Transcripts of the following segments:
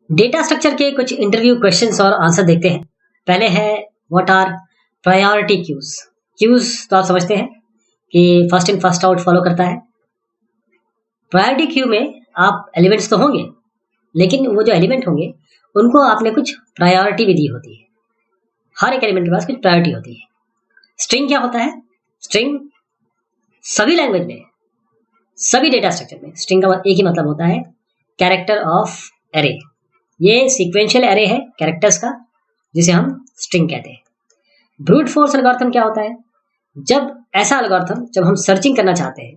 Data structure के कुछ interview questions और आंसर देखते हैं। पहले है what are priority queues. Queues तो आप समझते हैं कि first in first out follow करता है। प्रायोरिटी क्यू में आप एलिमेंट्स तो होंगे, लेकिन वो जो एलिमेंट होंगे उनको आपने कुछ प्रायोरिटी भी दी होती है। हर एक एलिमेंट के पास कुछ प्रायोरिटी होती है। स्ट्रिंग क्या होता है? स्ट्रिंग सभी लैंग्वेज में, सभी डेटा स्ट्रक्चर में स्ट्रिंग का एक ही मतलब होता है, कैरेक्टर ऑफ एरे। ये सीक्वेंशियल एरे है कैरेक्टर्स का, जिसे हम स्ट्रिंग कहते हैं। ब्रूट फोर्स एल्गोरिथम क्या होता है? जब ऐसा एल्गोरिथम जब हम सर्चिंग करना चाहते हैं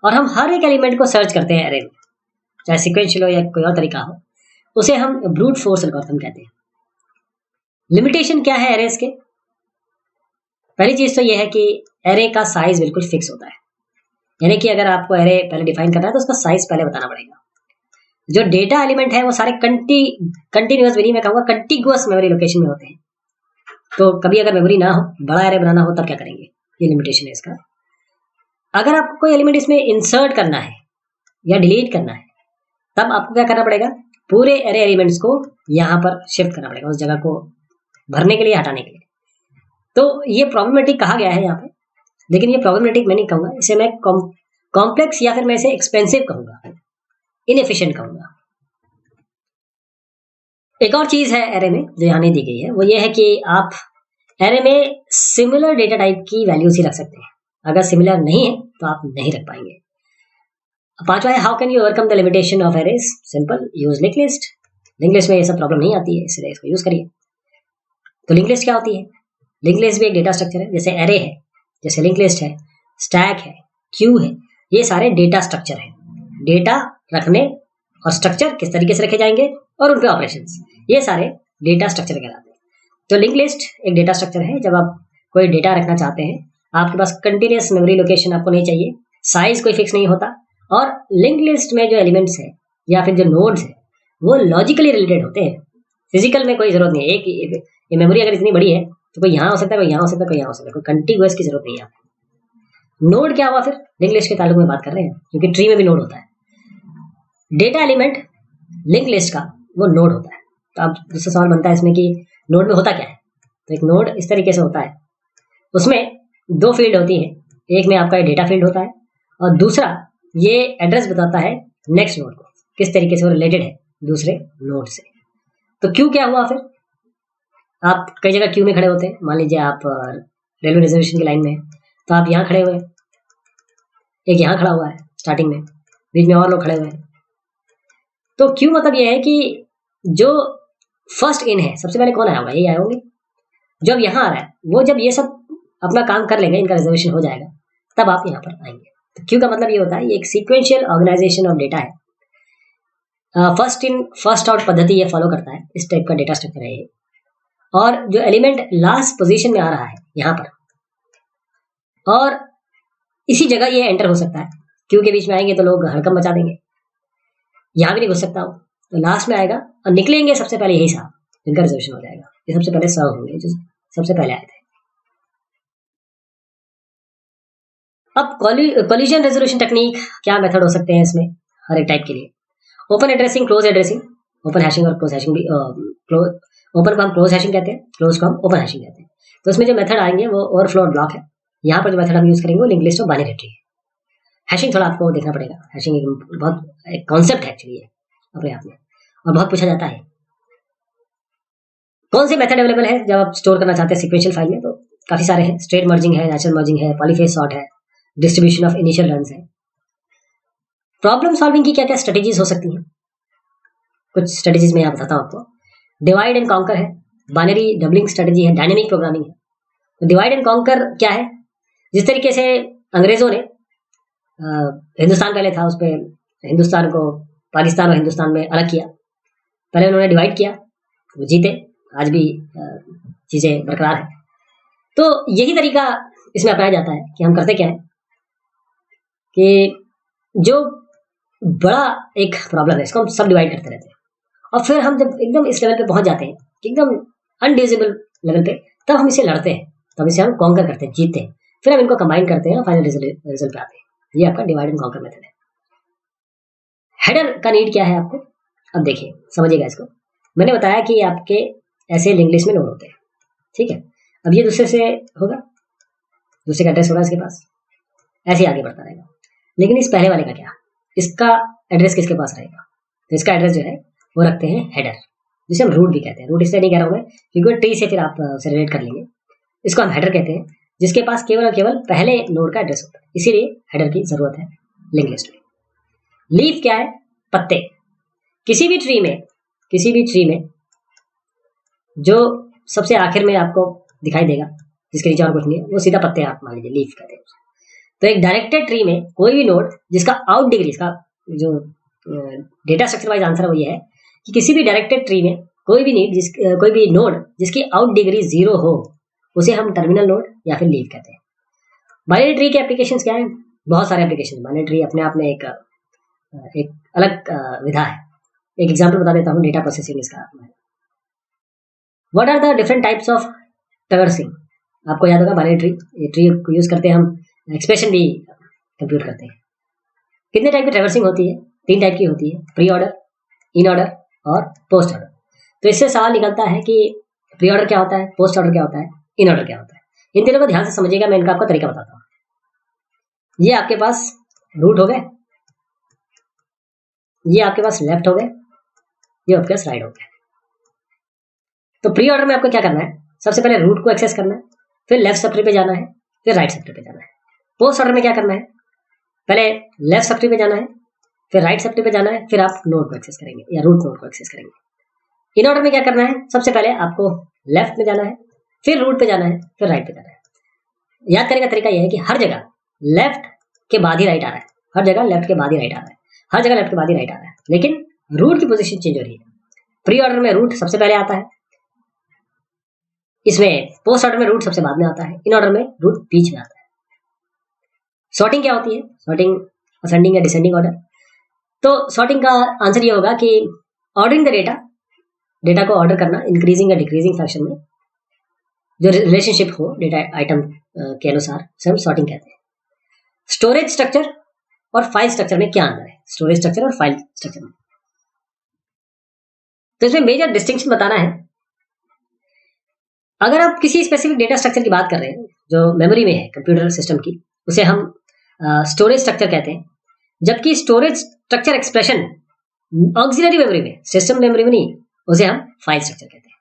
और हम हर एक एलिमेंट को सर्च करते हैं एरे में, चाहे सीक्वेंशियल हो या कोई और तरीका हो, उसे हम ब्रूट फोर्स एल्गोरिथम कहते हैं। लिमिटेशन क्या है एरेस के? पहली चीज तो यह है कि एरे का साइज बिल्कुल फिक्स होता है, यानी कि अगर आपको एरे पहले डिफाइन करना है तो उसका साइज पहले बताना पड़ेगा। जो डेटा एलिमेंट है वो सारे कंटिन्यूअस भी नहीं, मैं कहूँगा कंटिगुअस मेमोरी लोकेशन में होते हैं। तो कभी अगर मेमोरी ना हो, बड़ा एरे बनाना हो, तब क्या करेंगे? ये लिमिटेशन है इसका। अगर आपको कोई एलिमेंट इसमें इंसर्ट करना है या डिलीट करना है, तब आपको क्या करना पड़ेगा? पूरे एरे एलिमेंट्स को यहाँ पर शिफ्ट करना पड़ेगा, उस जगह को भरने के लिए, हटाने के लिए। तो ये प्रॉब्लमेटिक कहा गया है यहाँ पे, लेकिन ये प्रॉब्लमेटिक मैं नहीं कहूँगा, इसे मैं कॉम्प्लेक्स या फिर मैं इसे एक्सपेंसिव कहूँगा, इनएफिशिएंट कहूँगा। एक और चीज है एरे में जो यहाँ नहीं दी गई है, वो ये है कि आप एरे में सिमिलर डेटा टाइप की वैल्यूज ही रख सकते हैं। अगर सिमिलर नहीं है तो आप नहीं रख पाएंगे। पांचवा है how can you overcome the limitation of arrays? Simple, use link list. Link list में ये सब प्रॉब्लम नहीं आती है, इसलिए इसको यूज करिए। तो लिंक लिस्ट क्या होती है? लिंक लिस्ट भी एक डेटा स्ट्रक्चर है, जैसे एरे है, जैसे लिंक लिस्ट है, स्टैक है, क्यू है। ये सारे डेटा स्ट्रक्चर है। डेटा रखने और स्ट्रक्चर किस तरीके से रखे जाएंगे और उनके ऑपरेशंस, ये सारे डेटा स्ट्रक्चर कहलाते हैं। तो लिंक लिस्ट एक डेटा स्ट्रक्चर है। जब आप कोई डेटा रखना चाहते हैं, आपके पास कंटिन्यूअस मेमोरी लोकेशन आपको नहीं चाहिए, साइज कोई फिक्स नहीं होता, और लिंक लिस्ट में जो एलिमेंट्स है या फिर जो नोड्स है वो लॉजिकली रिलेटेड होते हैं। फिजिकल में कोई जरूरत नहीं है। एक ये मेमोरी अगर इतनी बड़ी है तो कोई यहाँ हो सकता है, कोई यहाँ हो सकता है, कोई यहाँ हो सकता है, कोई कंटिन्यूअस की जरूरत नहीं है आपको। नोड क्या हुआ फिर? लिंक लिस्ट के ताल्लुक में बात कर रहे हैं, क्योंकि ट्री में भी नोड होता है। डेटा एलिमेंट लिंक लिस्ट का वो नोड होता है। तो अब दूसरा सवाल बनता है इसमें कि नोड में होता क्या है? तो एक नोड इस तरीके से होता है, उसमें दो फील्ड होती है। एक में आपका डेटा फील्ड होता है और दूसरा ये एड्रेस बताता है नेक्स्ट नोड को, किस तरीके से वो रिलेटेड है दूसरे नोड से। तो क्यू क्या हुआ फिर? आप कई जगह क्यू में खड़े होते हैं। मान लीजिए आप रेलवे रिजर्वेशन की लाइन में हैं, तो आप यहाँ खड़े हुए हैं, एक यहाँ खड़ा हुआ है स्टार्टिंग में, बीच में और लोग खड़े हुए हैं। तो क्यू मतलब ये है कि जो फर्स्ट इन है, सबसे पहले कौन आया होगा? यही आए होंगे। जब यहाँ आ रहा है वो, जब ये सब अपना काम कर लेंगे, इनका रिजर्वेशन हो जाएगा, तब आप यहाँ पर आएंगे। तो क्यू का मतलब ये होता है, ये एक सीक्वेंशियल ऑर्गेनाइजेशन ऑफ डेटा है। फर्स्ट इन फर्स्ट आउट पद्धति ये फॉलो करता है, इस टाइप का डेटा स्ट्रक्चर है ये। और जो एलिमेंट लास्ट पोजीशन में आ रहा है यहाँ पर, और इसी जगह ये एंटर हो सकता है। क्यू के बीच में आएंगे तो लोग हड़कंप मचा देंगे, यहाँ भी नहीं घुस सकता हो, तो लास्ट में आएगा और निकलेंगे सबसे पहले यही साहब, जिनका रिजर्वेशन हो जाएगा। ये सबसे पहले सर्व होंगे जो सबसे पहले आए थे। अब कोलिजन रेजोल्यूशन टेक्निक, क्या मेथड हो सकते हैं इसमें हर एक टाइप के लिए? Open addressing, close addressing. Open hashing और क्लोज हैशिंग भी, ओपन को हम क्लोज हैशिंग कहते हैं, क्लोज को हम ओपन हैशिंग कहते हैं। तो इसमें जो मेथड आएंगे वो ओवरफ्लो ब्लॉक है। यहाँ पर जो मेथड हम यूज करेंगे वो लिंक लिस्ट और बाइनरी ट्री है। हैशिंग थोड़ा आपको देखना पड़ेगा। हैशिंग एक कॉन्सेप्ट है एक्चुअली अपने आप में, और बहुत पूछा जाता है। कौन से मेथड अवेलेबल है जब आप स्टोर करना चाहते हैं सीक्वेंशियल फाइल में? तो काफी सारे हैं। स्ट्रेट मर्जिंग है, नेचुरल मर्जिंग है, पॉलीफेज सॉर्ट है, डिस्ट्रीब्यूशन ऑफ इनिशियल रन्स है। प्रॉब्लम सॉल्विंग की क्या क्या स्ट्रेटेजीज हो सकती हैं? कुछ स्ट्रेटेजीज मैं यहाँ बताता हूँ आपको। डिवाइड एंड कॉन्कर है, बाइनरी डबलिंग स्ट्रेटेजी है, डायनेमिक प्रोग्रामिंग है। तो डिवाइड एंड कॉन्कर क्या है? जिस तरीके से अंग्रेजों ने हिंदुस्तान पहले था, उस पर हिंदुस्तान को पाकिस्तान और हिंदुस्तान में अलग किया। पहले उन्होंने डिवाइड किया, वो जीते, आज भी चीजें बरकरार है। तो यही तरीका इसमें अपनाया जाता है कि हम करते क्या है कि जो बड़ा एक प्रॉब्लम है इसको हम सब डिवाइड करते रहते हैं, और फिर हम जब एकदम इस लेवल पे पहुंच जाते हैं कि एकदम अनडिविजिबल लेवल पे, तब हम इसे लड़ते हैं, तब इसे हम कॉन्कर करते हैं, जीतते हैं। फिर हम इनको कंबाइन करते हैं और फाइनल रिजल्ट पे आते हैं। ये आपका डिवाइड एंड कॉन्कर मेथड है। हेडर का नीड क्या है आपको? अब देखिए, समझिएगा इसको। मैंने बताया कि आपके ऐसे लिंक लिस्ट में नोड होते हैं, ठीक है। अब ये दूसरे से होगा, दूसरे का एड्रेस होगा इसके पास, ऐसे आगे बढ़ता रहेगा। लेकिन इस पहले वाले का क्या, इसका एड्रेस किसके पास रहेगा, तो इसका एड्रेस जो है वो रखते हैं हेडर, जिसे हम रूट भी कहते हैं। रूट इसलिए नहीं कह रहा हूँ मैं क्योंकि ट्री से फिर आप उसे रिलेट कर लेंगे। इसको हम हेडर कहते हैं, जिसके पास केवल और केवल पहले नोड का एड्रेस होता है, इसीलिए हेडर की जरूरत है लिंक लिस्ट में। लीफ क्या है, पत्ते। किसी भी ट्री में जो सबसे आखिर में आपको दिखाई देगा, जिसके नीचे और कुछ नहीं है, वो सीधा पत्ते आप मान लीजिए लीफ कहते हैं। तो एक डायरेक्टेड ट्री में कोई भी नोड जिसका आउट डिग्री, इसका जो डेटा स्ट्रक्चर वाइज आंसर है वो ये है कि किसी भी डायरेक्टेड ट्री में कोई भी नोड जिसकी आउट डिग्री 0 हो, उसे हम टर्मिनल नोड या फिर लीफ कहते हैं। बाइनरी ट्री के एप्लीकेशंस क्या है, बहुत सारे एप्लीकेशन। बाइनरी ट्री अपने आप में एक अलग विधा है। एक एग्जांपल बता देता हूँ डेटा प्रोसेसिंग इसका। What are the different types of traversing. आपको याद होगा बाइनरी ट्री, ये ट्री को यूज करते हैं हम एक्सप्रेशन भी कंप्यूट करते हैं। कितने टाइप की ट्रैवर्सिंग होती है, 3 टाइप की होती है, प्री ऑर्डर, इन ऑर्डर और पोस्ट ऑर्डर। तो इससे सवाल निकलता है कि प्री ऑर्डर क्या होता है, पोस्ट ऑर्डर क्या होता है, इन ऑर्डर क्या होता है। इन तीनों को ध्यान से समझिएगा, मैं इनका आपको तरीका बताता हूँ। ये आपके पास रूट हो गए, ये आपके पास लेफ्ट हो गए, ये आपके पास राइट हो गए। तो प्री ऑर्डर में आपको क्या करना है, सबसे पहले रूट को एक्सेस करना है, फिर लेफ्ट सब ट्री पे जाना है, फिर राइट सब ट्री पे जाना है। पोस्ट ऑर्डर में क्या करना है, पहले लेफ्ट सब ट्री पे जाना है, फिर राइट सब ट्री पे जाना है, फिर आप नोड को एक्सेस करेंगे या रूट नोड को एक्सेस करेंगे। इन ऑर्डर में क्या करना है, सबसे पहले आपको लेफ्ट में जाना है, फिर रूट पे जाना है, फिर राइट पे जाना है। याद करने का तरीका यह है कि हर जगह लेफ्ट के बाद ही राइट आ रहा है, हर जगह लेफ्ट के बाद ही राइट आ रहा है, हर जगह लेफ्ट के बाद ही राइट आ रहा है, लेकिन रूट की पोजीशन चेंज हो रही है। प्री ऑर्डर में रूट सबसे पहले आता है, इसमें पोस्ट ऑर्डर में रूट सबसे बाद में आता है, इन ऑर्डर में रूट बीच में आता है। सॉर्टिंग क्या होती है, सॉर्टिंग असेंडिंग या डिसेंडिंग ऑर्डर। तो सॉर्टिंग का आंसर ये होगा कि ऑर्डरिंग द डेटा को ऑर्डर करना इंक्रीजिंग या डिक्रीजिंग फैशन में, जो रिलेशनशिप हो डेटा आइटम के अनुसार, से हम सॉर्टिंग कहते हैं। स्टोरेज स्ट्रक्चर और फाइल स्ट्रक्चर में क्या अंतर है, स्टोरेज स्ट्रक्चर और फाइल स्ट्रक्चर में। तो इसमें मेजर डिस्टिंक्शन बताना है। अगर आप किसी स्पेसिफिक डेटा स्ट्रक्चर की बात कर रहे हैं जो मेमोरी में है कंप्यूटर सिस्टम की, उसे हम स्टोरेज स्ट्रक्चर कहते हैं। जबकि storage structure expression auxiliary memory में, सिस्टम मेमोरी में नहीं, उसे हम फाइल स्ट्रक्चर कहते हैं।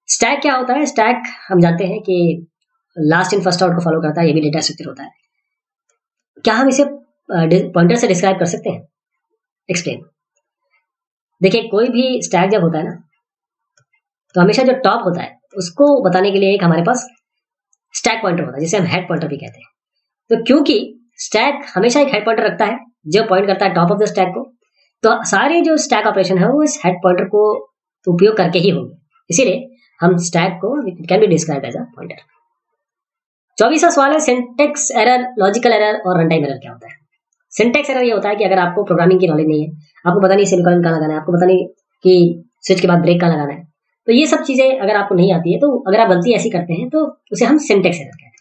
स्टैक क्या होता है, स्टैक हम जानते हैं कि लास्ट इन फर्स्ट आउट को फॉलो करता है, ये भी डेटा स्ट्रक्चर होता है। क्या हम इसे पॉइंटर से डिस्क्राइब कर सकते हैं, एक्सप्लेन। देखिए कोई भी स्टैक जब होता है ना, तो हमेशा जो टॉप होता है उसको बताने के लिए एक हमारे पास स्टैक पॉइंटर होता है, जिसे हम हेड पॉइंटर भी कहते हैं। तो क्योंकि स्टैक हमेशा एक हेड पॉइंटर रखता है जो पॉइंट करता है टॉप ऑफ द स्टैक को, तो सारे जो स्टैक ऑपरेशन है वो इस हेड पॉइंटर को उपयोग करके ही होंगे, इसीलिए हम स्टैक को it can be describe as a pointer. 24वां सवाल है सिंटैक्स एरर, लॉजिकल एरर और रन टाइम एरर क्या होता है। सिंटैक्स एरर ये होता है कि अगर आपको प्रोग्रामिंग की नॉलेज नहीं है, आपको पता नहीं सेमीकोलन कहाँ लगाना है, आपको पता नहीं कि स्विच के बाद ब्रेक कहाँ लगाना है, तो ये सब चीजें अगर आपको नहीं आती है, तो अगर आप गलती ऐसी करते हैं तो उसे हम सिंटैक्स एरर कहते हैं।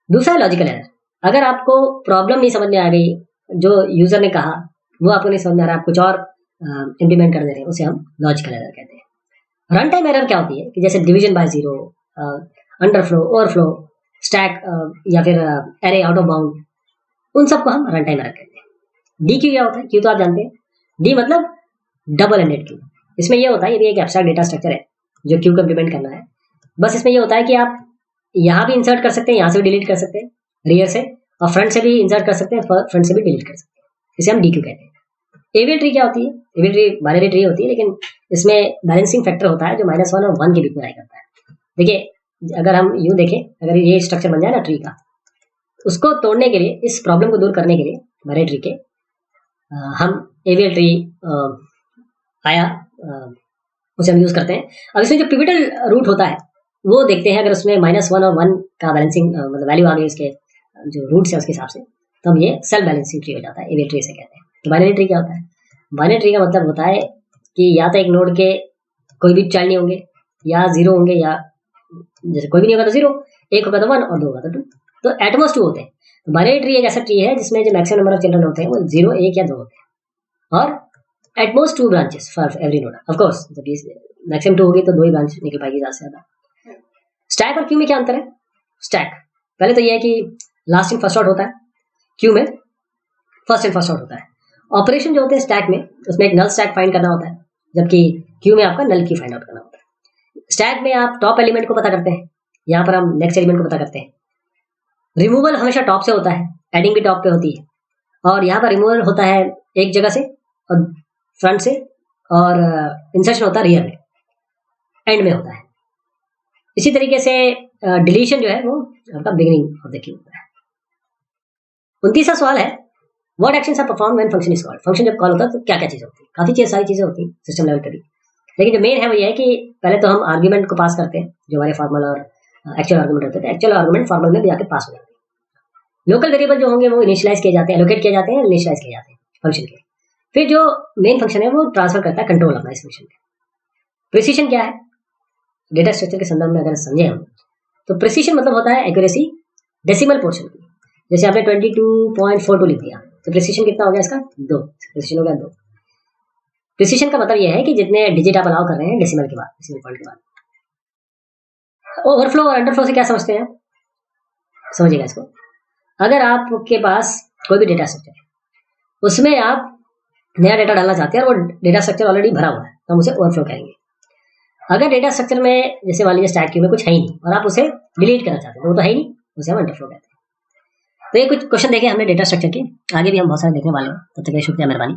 दूसरा लॉजिकल एरर, अगर आपको प्रॉब्लम नहीं समझ में आ गई, जो यूजर ने कहा वो आपको नहीं समझ में आ रहा, आप कुछ और इम्प्लीमेंट कर दे रहे हैं, उसे हम लॉजिकल एरर कहते हैं। रन टाइम एरर क्या होती है कि जैसे division by zero, underflow, overflow, stack या फिर एरे आउट ऑफ बाउंड, उन सबको हम रन टाइम एरर कहते हैं। डी क्यू क्या होता है, क्यू तो आप जानते हैं, डी मतलब डबल एंडेड क्यू। इसमें ये होता है, ये भी एक एब्स्ट्रैक्ट डेटा स्ट्रक्चर है जो क्यू को इम्प्लीमेंट करना है। बस इसमें ये होता है कि आप यहाँ भी इंसर्ट कर सकते हैं, यहाँ से भी डिलीट कर सकते हैं रियर से, और फ्रंट से भी इंसर्ट कर सकते हैं, फ्रंट से भी डिलीट कर सकते हैं, इसे हम डी क्यू कहते हैं। एवियल ट्री क्या होती है, एवियल ट्री बाइनरी ट्री होती है, लेकिन इसमें बैलेंसिंग फैक्टर होता है जो -1 और 1 के बीच में आया करता है। देखिए अगर हम यूँ देखें, अगर ये स्ट्रक्चर बन जाए ना ट्री का, उसको तोड़ने के लिए, इस प्रॉब्लम को दूर करने के लिए बाइनरी ट्री के हम एवियल ट्री आया उसे हम यूज करते हैं। अब इसमें जो पिवटल रूट होता है वो देखते हैं, अगर उसमें -1 और 1 का बैलेंसिंग मतलब वैल्यू आ गई उसके जो रूट्स है उसके हिसाब से, तो हम ये सेल्फ बैलेंसिंग ट्री हो जाता है, एवियल ट्री से कहते हैं। तो बाइनरी ट्री क्या होता है, बाइनरी ट्री का मतलब होता है कि या तो एक नोड के कोई भी चाइल्ड नहीं होंगे, या 0 होंगे, या जैसे कोई भी नहीं होगा तो 0, 1 होगा तो 1 और 2 होगा तो 2, तो एटमोस्ट 2 होते हैं। तो बाइनरी ट्री एक ऐसा ट्री है जिसमें जो मैक्सिमम नंबर ऑफ चिल्ड्रन होते हैं वो 0, 1 या 2 होते हैं, और at most 2 branches for every node. Of course जब ये मैक्सिमम 2 होगी तो 2 ही ब्रांच निकल पाएगी ज़्यादा से ज़्यादा। स्टैक और क्यू में क्या अंतर है? स्टैक पहले तो ये है कि लास्ट इन फर्स्ट आउट होता है, क्यू में फर्स्ट इन फर्स्ट आउट होता है। ऑपरेशन जो होते हैं स्टैक में, उसमें एक नल स्टैक फाइंड करना होता है, जबकि क्यू में आपका नल की फाइंड आउट करना होता है। स्टैक में आप टॉप एलिमेंट को पता करते हैं, यहाँ पर हम नेक्स्ट एलिमेंट को पता करते हैं। रिमूवल हमेशा टॉप से होता है, एडिंग भी टॉप पे होती है, और यहाँ पर रिमूवल होता है एक जगह से और फ्रंट से, और इंसर्शन होता है रियर में, एंड में होता है। इसी तरीके से डिलीशन जो है वो आपका बिगिनिंग ऑफ द क्यू होता है। 29वां सवाल है, what actions are performed when function is called. Function जब कॉल होता है तो क्या क्या चीजें होती है? काफी चीजें, सारी चीजें होती है सिस्टम लेवल पे भी, लेकिन जो मेन है वो ये है कि पहले तो हम आर्ग्यूमेंट को पास करते हैं, जो हमारे फॉर्मल और एक्चुअल आर्गुमेंट होते हैं। एक्चुअल आर्गुमेंट फॉर्मल में भी जाके पास हो जाते हैं। लोकल वेरिएबल जो होंगे वो इनिशियलाइज किए जाते हैं, एलोकेट किए जाते हैं, इनिशियलाइज किए जाते हैं फंक्शन के। फिर जो मेन फंक्शन है वो ट्रांसफर करता है कंट्रोल अपना इस फंक्शन में। प्रिसिशन क्या है? डेटा स्ट्रक्चर के संदर्भ में अगर समझे हम, तो प्रिसिशन मतलब होता है एक्यूरेसी डेसिमल पोर्शन की। जैसे आपने 22.42 लिख दिया तो प्रिसिशन कितना हो गया इसका? 2। प्रिसिशन हो गया 2। प्रिसिशन का मतलब यह है कि जितने डिजिट आप अलाउ कर रहे हैं डेसिमल के बाद, डेसिमल पॉइंट के बाद। ओवरफ्लो और अंडरफ्लो से क्या समझते हैं? समझिएगा इसको। अगर आपके पास कोई भी डेटा स्ट्रक्चर है, उसमें आप नया डेटा डालना चाहते हैं और वो डेटा स्ट्रक्चर ऑलरेडी भरा हुआ है, तो हम उसे ओवरफ्लो कहेंगे। अगर डेटा स्ट्रक्चर में जैसे मान लीजिए स्टैक क्यू में कुछ है ही नहीं और आप उसे डिलीट करना चाहते हैं, तो वो तो है ही नहीं, उसे हम अंडरफ्लो कहते हैं। तो ये कुछ क्वेश्चन देखे हमने डेटा स्ट्रक्चर के, आगे भी हम बहुत सारे देखने वाले हैं। तब तक शुक्रिया, मेहरबानी।